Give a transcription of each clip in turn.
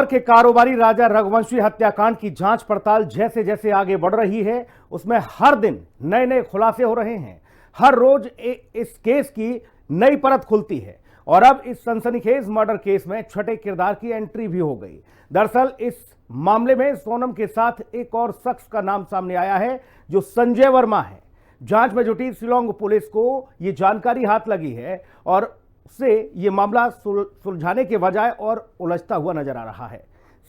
के कारोबारी राजा रघुवंशी हत्याकांड की जांच पड़ताल जैसे जैसे आगे बढ़ रही है, उसमें हर दिन नए नए खुलासे हो रहे हैं। हर रोज इस केस की नई परत खुलती है और अब इस सनसनीखेज मर्डर केस में छठे किरदार की एंट्री भी हो गई। दरअसल इस मामले में सोनम के साथ एक और शख्स का नाम सामने आया है, जो संजय वर्मा है। जांच में जुटी शिलांग पुलिस को यह जानकारी हाथ लगी है और से ये मामला सुलझाने के बजाय और उलझता हुआ नजर आ रहा है।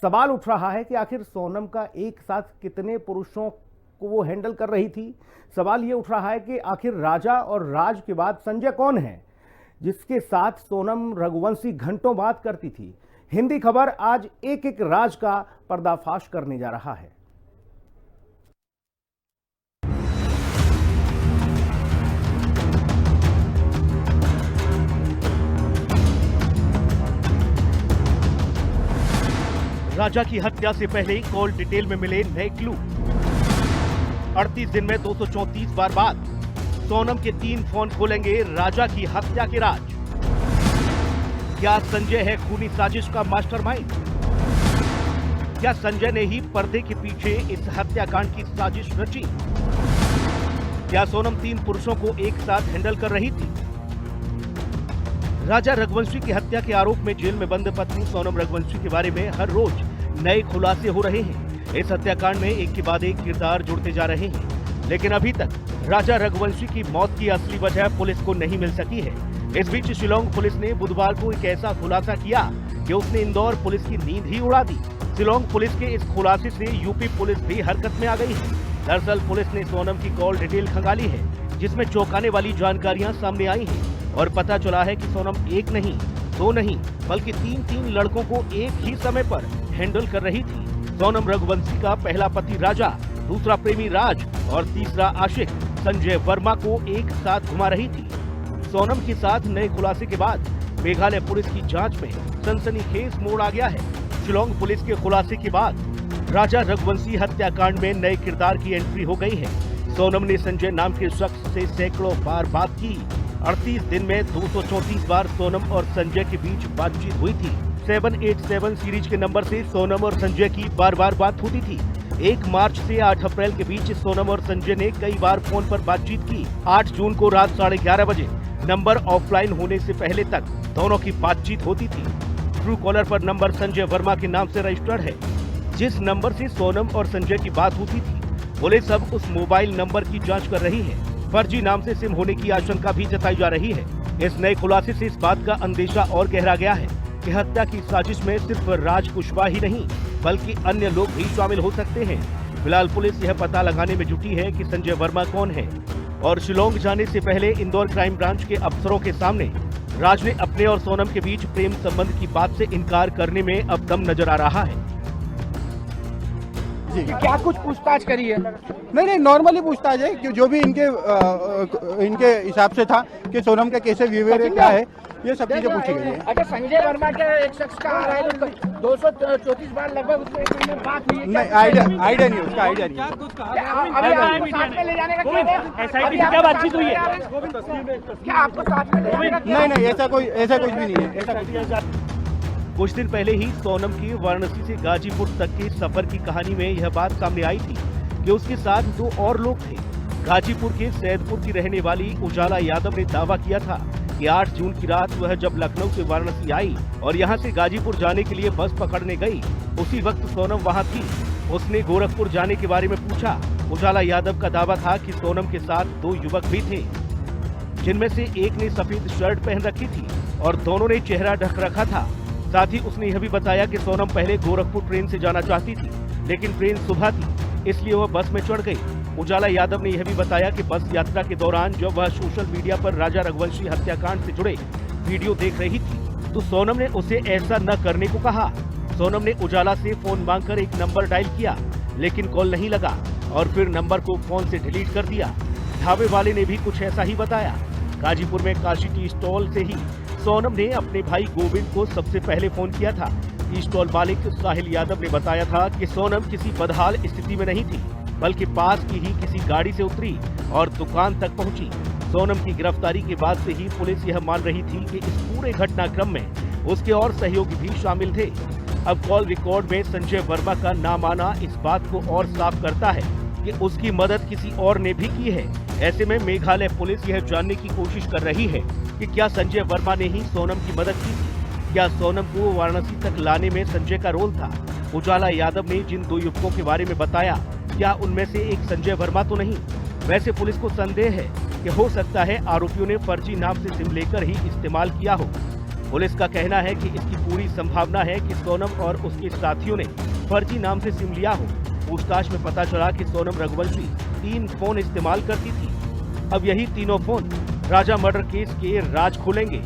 सवाल उठ रहा है कि आखिर सोनम का एक साथ कितने पुरुषों को वो हैंडल कर रही थी। सवाल ये उठ रहा है कि आखिर राजा और राज के बाद संजय कौन है, जिसके साथ सोनम रघुवंशी घंटों बात करती थी। हिंदी खबर आज एक एक राज का पर्दाफाश करने जा रहा है। राजा की हत्या से पहले कॉल डिटेल में मिले नए क्लू। 38 दिन में 234 बार बात। सोनम के 3 फोन खोलेंगे राजा की हत्या के राज। क्या संजय है खूनी साजिश का मास्टरमाइंड? क्या संजय ने ही पर्दे के पीछे इस हत्याकांड की साजिश रची? क्या सोनम 3 पुरुषों को एक साथ हैंडल कर रही थी? राजा रघुवंशी की हत्या के आरोप में जेल में बंद पत्नी सोनम रघुवंशी के बारे में हर रोज नए खुलासे हो रहे हैं। इस हत्याकांड में एक के बाद एक किरदार जुड़ते जा रहे हैं, लेकिन अभी तक राजा रघुवंशी की मौत की असली वजह पुलिस को नहीं मिल सकी है। इस बीच शिलांग पुलिस ने बुधवार को एक ऐसा खुलासा किया कि उसने इंदौर पुलिस की नींद ही उड़ा दी। शिलांग पुलिस के इस खुलासे से यूपी पुलिस भी हरकत में आ गई है। दरअसल पुलिस ने सोनम की कॉल डिटेल खंगाली है, जिसमें चौंकाने वाली जानकारियां सामने आई हैं और पता चला है कि सोनम एक नहीं, 2 नहीं, बल्कि 3 लड़कों को एक ही समय पर हैंडल कर रही थी। सोनम रघुवंशी का पहला पति राजा, दूसरा प्रेमी राज और तीसरा आशिक संजय वर्मा को एक साथ घुमा रही थी। सोनम के साथ नए खुलासे के बाद मेघालय पुलिस की जांच में सनसनीखेज मोड़ आ गया है। शिलांग पुलिस के खुलासे के बाद राजा रघुवंशी हत्याकांड में नए किरदार की एंट्री हो गई है। सोनम ने संजय नाम के शख्स से सैकड़ों बार बात की। 38 दिन में 234 बार सोनम और संजय के बीच बातचीत हुई थी। 787 सीरीज के नंबर से सोनम और संजय की बार बार बात होती थी। 1 मार्च से 8 अप्रैल के बीच सोनम और संजय ने कई बार फोन पर बातचीत की। 8 जून को रात 11:30 बजे नंबर ऑफलाइन होने से पहले तक दोनों की बातचीत होती थी। ट्रू कॉलर पर नंबर संजय वर्मा के नाम से रजिस्टर्ड है। जिस नंबर से सोनम और संजय की बात होती थी, पुलिस अब उस मोबाइल नंबर की जाँच कर रही है। फर्जी नाम से सिम होने की आशंका भी जताई जा रही है। इस नए खुलासे से इस बात का अंदेशा और गहरा गया है कि हत्या की साजिश में सिर्फ राज कुशवाहा ही नहीं, बल्कि अन्य लोग भी शामिल हो सकते हैं। फिलहाल पुलिस यह पता लगाने में जुटी है कि संजय वर्मा कौन है और शिलांग जाने से पहले इंदौर क्राइम ब्रांच के अफसरों के सामने राज ने अपने और सोनम के बीच प्रेम संबंध की बात से इनकार करने में अब दम नजर आ रहा है। क्या कुछ पूछताछ करी है? नहीं, नॉर्मली पूछताछ है कि जो भी इनके हिसाब से था कि सोनम के कैसे विवेक क्या है, ये सब चीजें पूछी गई है। अच्छा, संजय वर्मा के एक शख्स का आ रहा है, 234 बार लगभग उसको एक महीने बात हुई है। नहीं, आइडिया नहीं, उसका आइडिया नहीं। अभी आपको साथ में ले जाने का क्या है? क्या बातचीत हुई है? क्या आपको साथ में ले जाने का? नहीं, ऐसा कुछ भी नहीं है। ऐसा कुछ कुछ दिन पहले ही सोनम की वाराणसी से गाजीपुर तक के सफर की कहानी में यह बात सामने आई थी कि उसके साथ 2 और लोग थे। गाजीपुर के सैदपुर की रहने वाली उजाला यादव ने दावा किया था कि 8 जून की रात वह जब लखनऊ से वाराणसी आई और यहां से गाजीपुर जाने के लिए बस पकड़ने गई, उसी वक्त सोनम वहां थी। उसने गोरखपुर जाने के बारे में पूछा। उजाला यादव का दावा था कि सोनम के साथ 2 युवक भी थे, जिनमें से एक ने सफेद शर्ट पहन रखी थी और दोनों ने चेहरा ढक रखा था। साथ ही उसने यह भी बताया कि सोनम पहले गोरखपुर ट्रेन से जाना चाहती थी, लेकिन ट्रेन सुबह थी, इसलिए वह बस में चढ़ गई। उजाला यादव ने यह भी बताया कि बस यात्रा के दौरान जब वह सोशल मीडिया पर राजा रघुवंशी हत्याकांड से जुड़े वीडियो देख रही थी, तो सोनम ने उसे ऐसा न करने को कहा। सोनम ने उजाला से फोन मांगकर एक नंबर डायल किया, लेकिन कॉल नहीं लगा और फिर नंबर को फोन से डिलीट कर दिया। ढाबे वाले ने भी कुछ ऐसा ही बताया। गाजीपुर में काशी टी स्टॉल से ही सोनम ने अपने भाई गोविंद को सबसे पहले फोन किया था। टी स्टॉल मालिक साहिल यादव ने बताया था कि सोनम किसी बदहाल स्थिति में नहीं थी, बल्कि पास की ही किसी गाड़ी से उतरी और दुकान तक पहुंची। सोनम की गिरफ्तारी के बाद से ही पुलिस यह मान रही थी कि इस पूरे घटनाक्रम में उसके और सहयोगी भी शामिल थे। अब कॉल रिकॉर्ड में संजय वर्मा का नाम आना इस बात को और साफ करता है कि उसकी मदद किसी और ने भी की है। ऐसे में मेघालय पुलिस यह जानने की कोशिश कर रही है कि क्या संजय वर्मा ने ही सोनम की मदद की थी, क्या सोनम को वाराणसी तक लाने में संजय का रोल था। उजाला यादव ने जिन 2 युवकों के बारे में बताया, क्या उनमें से एक संजय वर्मा तो नहीं। वैसे पुलिस को संदेह है कि हो सकता है आरोपियों ने फर्जी नाम से सिम लेकर ही इस्तेमाल किया हो। पुलिस का कहना है कि इसकी पूरी संभावना है कि सोनम और उसके साथियों ने फर्जी नाम से सिम लिया हो। पूछताछ में पता चला कि सोनम रघुवंशी 3 फोन इस्तेमाल करती थी। अब यही तीनों फोन राजा मर्डर केस के राज खोलेंगे।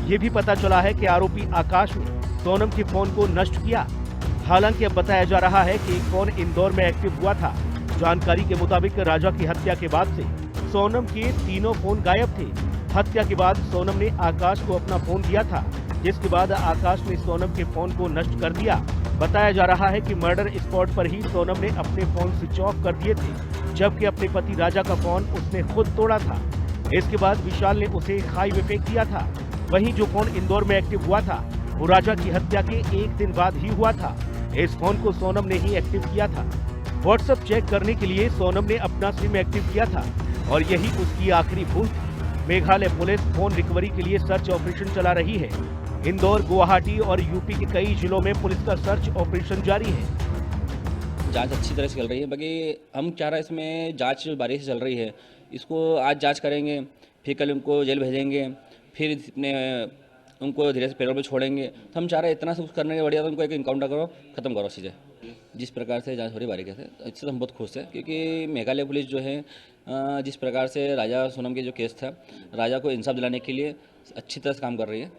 ये भी पता चला है कि आरोपी आकाश ने सोनम के फोन को नष्ट किया। हालांकि अब बताया जा रहा है कि एक फोन इंदौर में एक्टिव हुआ था। जानकारी के मुताबिक राजा की हत्या के बाद से सोनम के तीनों फोन गायब थे। हत्या के बाद सोनम ने आकाश को अपना फोन दिया था, जिसके बाद आकाश ने सोनम के फोन को नष्ट कर दिया। बताया जा रहा है कि मर्डर स्पॉट पर ही सोनम ने अपने फोन स्विच ऑफ कर दिए थे, जबकि अपने पति राजा का फोन उसने खुद तोड़ा था। इसके बाद विशाल ने उसे खाई में फेंक दिया था। वहीं जो फोन इंदौर में एक्टिव हुआ था वो राजा की हत्या के 1 दिन बाद ही हुआ था। इस फोन को सोनम ने ही एक्टिव किया था। व्हाट्सएप चेक करने के लिए सोनम ने अपना सिम एक्टिव किया था और यही उसकी आखिरी भूल थी। मेघालय पुलिस फोन रिकवरी के लिए सर्च ऑपरेशन चला रही है। इंदौर, गुवाहाटी और यूपी के कई जिलों में पुलिस का सर्च ऑपरेशन जारी है। जांच अच्छी तरह से चल रही है। बाकी हम चाह रहे हैं इसमें जांच बारीकी से चल रही है। इसको आज जांच करेंगे, फिर कल उनको जेल भेजेंगे, फिर अपने उनको धीरे से पैरोल पर छोड़ेंगे। तो हम चाह रहे हैं इतना सब करने के बढ़िया तो उनको एक इनकाउंटर करो, खत्म करो चीज़ें। जिस प्रकार से जांच हो रही बारीकी से, इससे तो हम बहुत खुश हैं, क्योंकि मेघालय पुलिस जो है जिस प्रकार से राजा सोनम के जो केस था, राजा को इंसाफ दिलाने के लिए अच्छी तरह से काम कर रही है।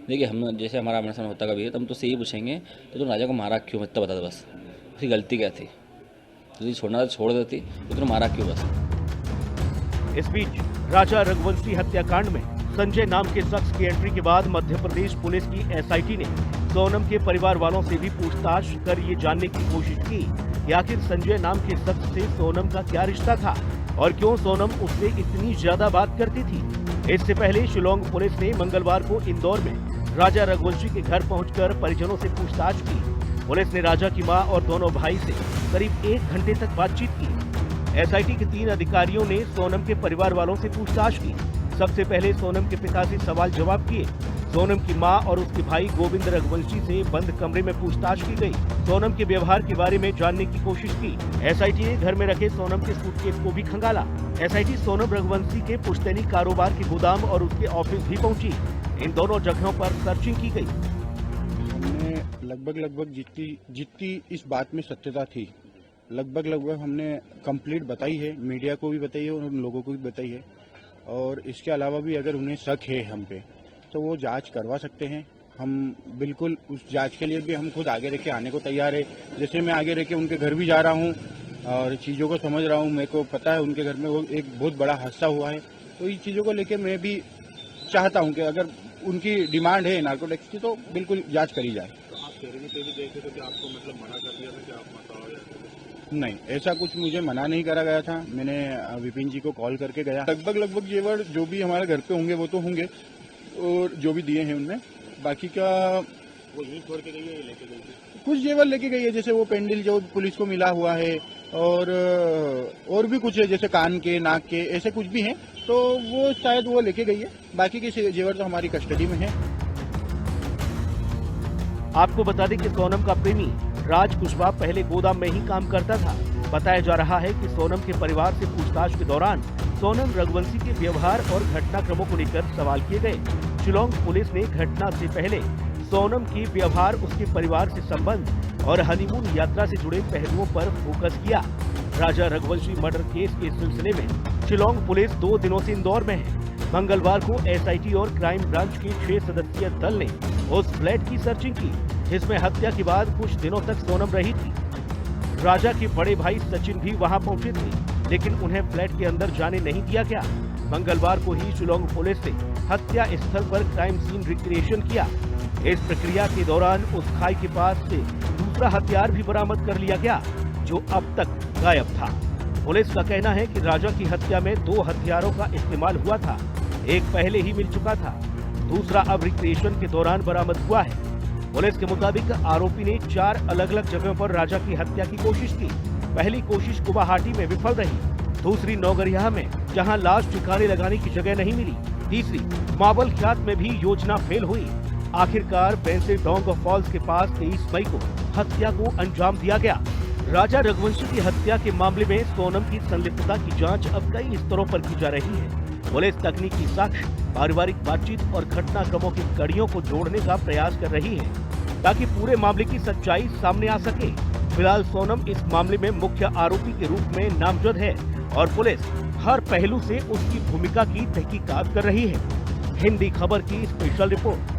देखिए, हम जैसे हमारा आमना होता कभी है तो हम तो से ही पूछेंगे तो तुम राजा को मारा क्यों, इतना बता दो बस, उसकी गलती क्या थी, तो छोड़ना था छोड़ देती, तो तुम मारा क्यों बस। इस बीच राजा रघुवंशी हत्याकांड में संजय नाम के शख्स की एंट्री के बाद मध्य प्रदेश पुलिस की एसआईटी ने सोनम के परिवार वालों से भी पूछताछ कर ये जानने की कोशिश की कि आखिर संजय नाम के शख्स से सोनम का क्या रिश्ता था और क्यों सोनम उससे इतनी ज्यादा बात करती थी। इससे पहले शिलोंग पुलिस ने मंगलवार को इंदौर में राजा रघुवंशी के घर पहुंचकर परिजनों से पूछताछ की। पुलिस ने राजा की मां और दोनों भाई से करीब 1 घंटे तक बातचीत की। एसआईटी के 3 अधिकारियों ने सोनम के परिवार वालों से पूछताछ की। सबसे पहले सोनम के पिता से सवाल जवाब किए। सोनम की मां और उसके भाई गोविंद रघुवंशी से बंद कमरे में पूछताछ की गई। सोनम के व्यवहार के बारे में जानने की कोशिश की। एसआईटी ने घर में रखे सोनम के सूटकेस को भी खंगाला। एसआईटी सोनम रघुवंशी के पुश्तैनी कारोबार के गोदाम और उसके ऑफिस भी पहुंची। इन दोनों जगहों पर सर्चिंग की गई। हमने लगभग जितनी इस बात में सत्यता थी, लगभग हमने कंप्लीट बताई है, मीडिया को भी बताई है और उन लोगों को भी बताई है। और इसके अलावा भी अगर उन्हें शक है हम पे तो वो जांच करवा सकते हैं। हम बिल्कुल उस जांच के लिए भी हम खुद आगे रह के आने को तैयार है। जैसे मैं आगे रह के उनके घर भी जा रहा हूँ और चीज़ों को समझ रहा हूँ। मेरे को पता है उनके घर में वो एक बहुत बड़ा हादसा हुआ है, तो इन चीज़ों को लेके मैं भी चाहता हूँ कि अगर उनकी डिमांड है नार्कोटिक्स की तो बिल्कुल जाँच करी जाए। तो आप तेरे पे भी देखे थे कि आपको मतलब मना कर दिया था कि आप मत आओ या नहीं, ऐसा कुछ मुझे मना नहीं करा गया था। मैंने विपिन जी को कॉल करके गया। लगभग जेवर जो भी हमारे घर पे होंगे वो तो होंगे और जो भी दिए हैं उनमें, बाकी का वो यहीं छोड़ के गई है, लेके गई थी? कुछ जेवर लेके गई है, जैसे वो पेंडल जो पुलिस को मिला हुआ है और भी कुछ है, जैसे कान के, नाक के, ऐसे कुछ भी हैं, तो वो शायद वो लेके गई है। बाकी के जेवर तो हमारी कस्टडी में है। आपको बता दें कि सोनम का प्रेमी राज कुशवाहा पहले गोदाम में ही काम करता था। बताया जा रहा है कि सोनम के परिवार से पूछताछ के दौरान सोनम रघुवंशी के व्यवहार और घटनाक्रमों को लेकर सवाल किए गए। शिलोंग पुलिस ने घटना से पहले सोनम के व्यवहार, उसके परिवार से संबंध और हनीमून यात्रा से जुड़े पहलुओं पर फोकस किया। राजा रघुवंशी मर्डर केस के सिलसिले में शिलोंग पुलिस 2 दिनों से इंदौर में है। मंगलवार को एसआईटी और क्राइम ब्रांच के 6 सदस्यीय दल ने उस फ्लैट की सर्चिंग की, जिसमें हत्या के बाद कुछ दिनों तक सोनम रही थी। राजा के बड़े भाई सचिन भी वहां पहुंचे थे, लेकिन उन्हें फ्लैट के अंदर जाने नहीं दिया गया। मंगलवार को ही शिलोंग पुलिस ने हत्या स्थल पर क्राइम सीन रिक्रिएशन किया। इस प्रक्रिया के दौरान उस खाई के पास से दूसरा हथियार भी बरामद कर लिया गया, जो अब तक गायब था। पुलिस का कहना है कि राजा की हत्या में 2 हथियारों का इस्तेमाल हुआ था। एक पहले ही मिल चुका था, दूसरा अब रिक्रिएशन के दौरान बरामद हुआ है। पुलिस के मुताबिक आरोपी ने 4 अलग-अलग जगहों पर राजा की हत्या की कोशिश की। पहली कोशिश गुवाहाटी में विफल रही, दूसरी नौगरिया में जहां लाश ठिकाने लगाने की जगह नहीं मिली, तीसरी मावल ख्यात में भी योजना फेल हुई। आखिरकार बेंसे डोंग फॉल्स के पास 23 मई को हत्या को अंजाम दिया गया। राजा रघुवंशी की हत्या के मामले में सोनम की संलिप्तता की जांच अब कई स्तरों पर की जा रही है। पुलिस तकनीकी साक्ष्य, पारिवारिक बातचीत और घटनाक्रमों की कड़ियों को जोड़ने का प्रयास कर रही है ताकि पूरे मामले की सच्चाई सामने आ सके। फिलहाल सोनम इस मामले में मुख्य आरोपी के रूप में नामजद है और पुलिस हर पहलू से उसकी भूमिका की तहकीकात कर रही है। हिंदी खबर की स्पेशल रिपोर्ट।